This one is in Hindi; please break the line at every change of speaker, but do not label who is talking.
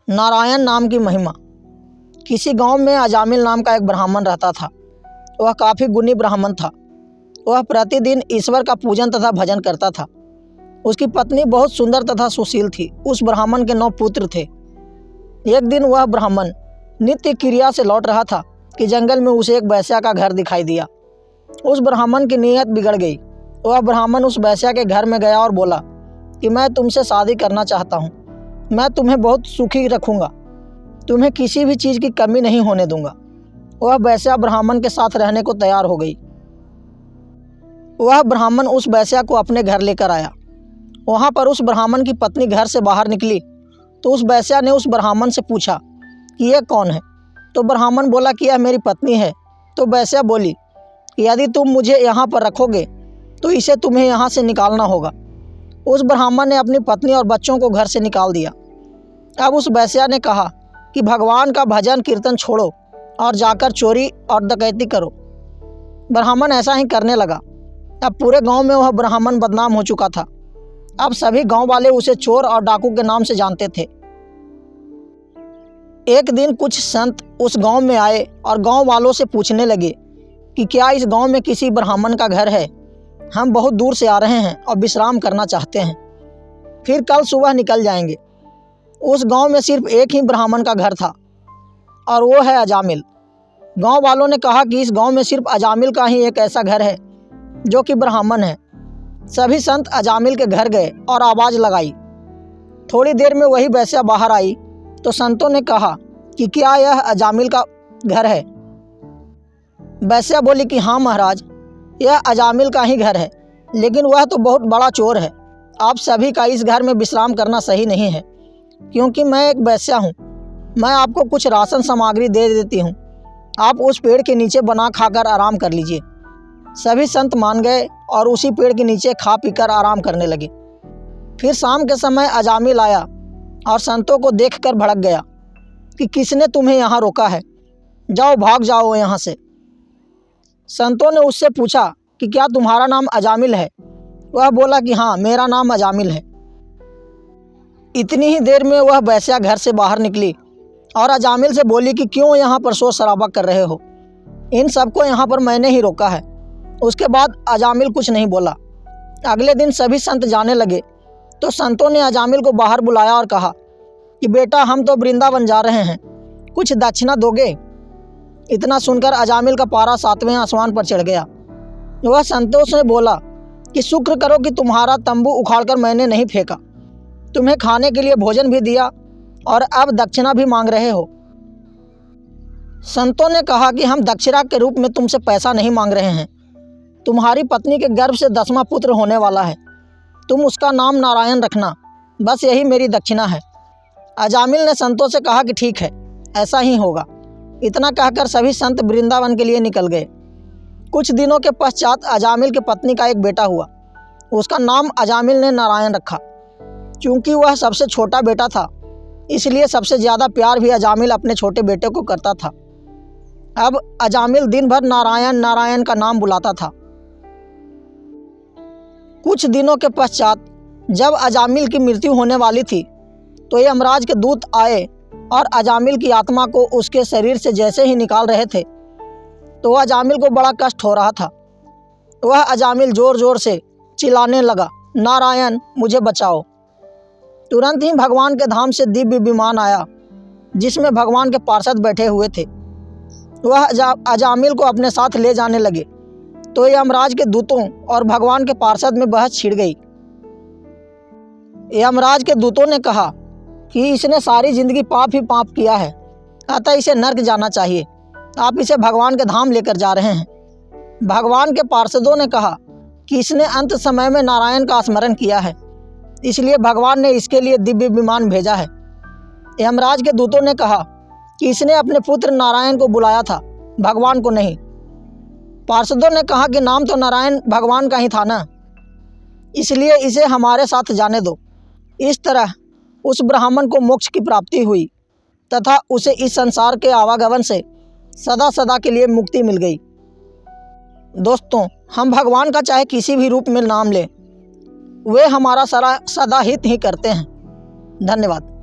नारायण नाम की महिमा। किसी गांव में अजामिल नाम का एक ब्राह्मण रहता था। वह काफ़ी गुणी ब्राह्मण था। वह प्रतिदिन ईश्वर का पूजन तथा भजन करता था। उसकी पत्नी बहुत सुंदर तथा सुशील थी। उस ब्राह्मण के 9 पुत्र थे। एक दिन वह ब्राह्मण नित्य क्रिया से लौट रहा था कि जंगल में उसे एक वेश्या का घर दिखाई दिया। उस ब्राह्मण की नीयत बिगड़ गई। वह ब्राह्मण उस वेश्या के घर में गया और बोला कि मैं तुमसे शादी करना चाहता हूँ। मैं तुम्हें बहुत सुखी रखूँगा, तुम्हें किसी भी चीज़ की कमी नहीं होने दूंगा। वह वेश्या ब्राह्मण के साथ रहने को तैयार हो गई। वह ब्राह्मण उस वेश्या को अपने घर लेकर आया। वहाँ पर उस ब्राह्मण की पत्नी घर से बाहर निकली तो उस वेश्या ने उस ब्राह्मण से पूछा कि यह कौन है। तो ब्राह्मण बोला कि यह मेरी पत्नी है। तो वेश्या बोली कि यदि तुम मुझे यहाँ पर रखोगे तो इसे तुम्हें यहाँ से निकालना होगा। उस ब्राह्मण ने अपनी पत्नी और बच्चों को घर से निकाल दिया। अब उस वेश्या ने कहा कि भगवान का भजन कीर्तन छोड़ो और जाकर चोरी और डकैती करो। ब्राह्मण ऐसा ही करने लगा। अब पूरे गांव में वह ब्राह्मण बदनाम हो चुका था। अब सभी गांव वाले उसे चोर और डाकू के नाम से जानते थे। एक दिन कुछ संत उस गांव में आए और गांव वालों से पूछने लगे कि क्या इस गांव में किसी ब्राह्मण का घर है? हम बहुत दूर से आ रहे हैं और विश्राम करना चाहते हैं, फिर कल सुबह निकल जाएंगे। उस गांव में सिर्फ एक ही ब्राह्मण का घर था और वो है अजामिल। गांव वालों ने कहा कि इस गांव में सिर्फ अजामिल का ही एक ऐसा घर है जो कि ब्राह्मण है। सभी संत अजामिल के घर गए और आवाज़ लगाई। थोड़ी देर में वही वेश्या बाहर आई तो संतों ने कहा कि क्या यह अजामिल का घर है? वेश्या बोली कि हाँ महाराज, यह अजामिल का ही घर है, लेकिन वह तो बहुत बड़ा चोर है। आप सभी का इस घर में विश्राम करना सही नहीं है, क्योंकि मैं एक वेश्या हूँ। मैं आपको कुछ राशन सामग्री दे देती हूँ, आप उस पेड़ के नीचे बना खाकर आराम कर लीजिए। सभी संत मान गए और उसी पेड़ के नीचे खा पीकर आराम करने लगे। फिर शाम के समय अजामिल आया और संतों को देखकर भड़क गया कि किसने तुम्हें यहाँ रोका है, जाओ भाग जाओ यहाँ से। संतों ने उससे पूछा कि क्या तुम्हारा नाम अजामिल है? वह बोला कि हाँ, मेरा नाम अजामिल है। इतनी ही देर में वह वेश्या घर से बाहर निकली और अजामिल से बोली कि क्यों यहाँ पर शोर शराबा कर रहे हो? इन सबको यहाँ पर मैंने ही रोका है। उसके बाद अजामिल कुछ नहीं बोला। अगले दिन सभी संत जाने लगे तो संतों ने अजामिल को बाहर बुलाया और कहा कि बेटा, हम तो वृंदावन जा रहे हैं, कुछ दक्षिणा दोगे? इतना सुनकर अजामिल का पारा 7वें आसमान पर चढ़ गया। वह संतों से बोला कि शुक्र करो कि तुम्हारा तंबू उखाड़कर मैंने नहीं फेंका, तुम्हें खाने के लिए भोजन भी दिया और अब दक्षिणा भी मांग रहे हो। संतों ने कहा कि हम दक्षिणा के रूप में तुमसे पैसा नहीं मांग रहे हैं। तुम्हारी पत्नी के गर्भ से 10वां पुत्र होने वाला है, तुम उसका नाम नारायण रखना, बस यही मेरी दक्षिणा है। अजामिल ने संतों से कहा कि ठीक है, ऐसा ही होगा। इतना कहकर सभी संत वृंदावन के लिए निकल गए। कुछ दिनों के पश्चात अजामिल की पत्नी का एक बेटा हुआ। उसका नाम अजामिल ने नारायण रखा। चूँकि वह सबसे छोटा बेटा था, इसलिए सबसे ज़्यादा प्यार भी अजामिल अपने छोटे बेटे को करता था। अब अजामिल दिन भर नारायण नारायण का नाम बुलाता था। कुछ दिनों के पश्चात जब अजामिल की मृत्यु होने वाली थी तो यमराज के दूत आए और अजामिल की आत्मा को उसके शरीर से जैसे ही निकाल रहे थे तो अजामिल को बड़ा कष्ट हो रहा था। वह अजामिल ज़ोर ज़ोर से चिल्लाने लगा, नारायण मुझे बचाओ। तुरंत ही भगवान के धाम से दिव्य विमान आया जिसमें भगवान के पार्षद बैठे हुए थे। वह अजामिल को अपने साथ ले जाने लगे तो यमराज के दूतों और भगवान के पार्षद में बहस छिड़ गई। यमराज के दूतों ने कहा कि इसने सारी जिंदगी पाप ही पाप किया है, अतः इसे नर्क जाना चाहिए, आप इसे भगवान के धाम लेकर जा रहे हैं। भगवान के पार्षदों ने कहा कि इसने अंत समय में नारायण का स्मरण किया है, इसलिए भगवान ने इसके लिए दिव्य विमान भेजा है। यमराज के दूतों ने कहा कि इसने अपने पुत्र नारायण को बुलाया था, भगवान को नहीं। पार्षदों ने कहा कि नाम तो नारायण भगवान का ही था ना, इसलिए इसे हमारे साथ जाने दो। इस तरह उस ब्राह्मण को मोक्ष की प्राप्ति हुई तथा उसे इस संसार के आवागमन से सदा सदा के लिए मुक्ति मिल गई। दोस्तों, हम भगवान का चाहे किसी भी रूप में नाम लें, वे हमारा सदा हित ही करते हैं। धन्यवाद।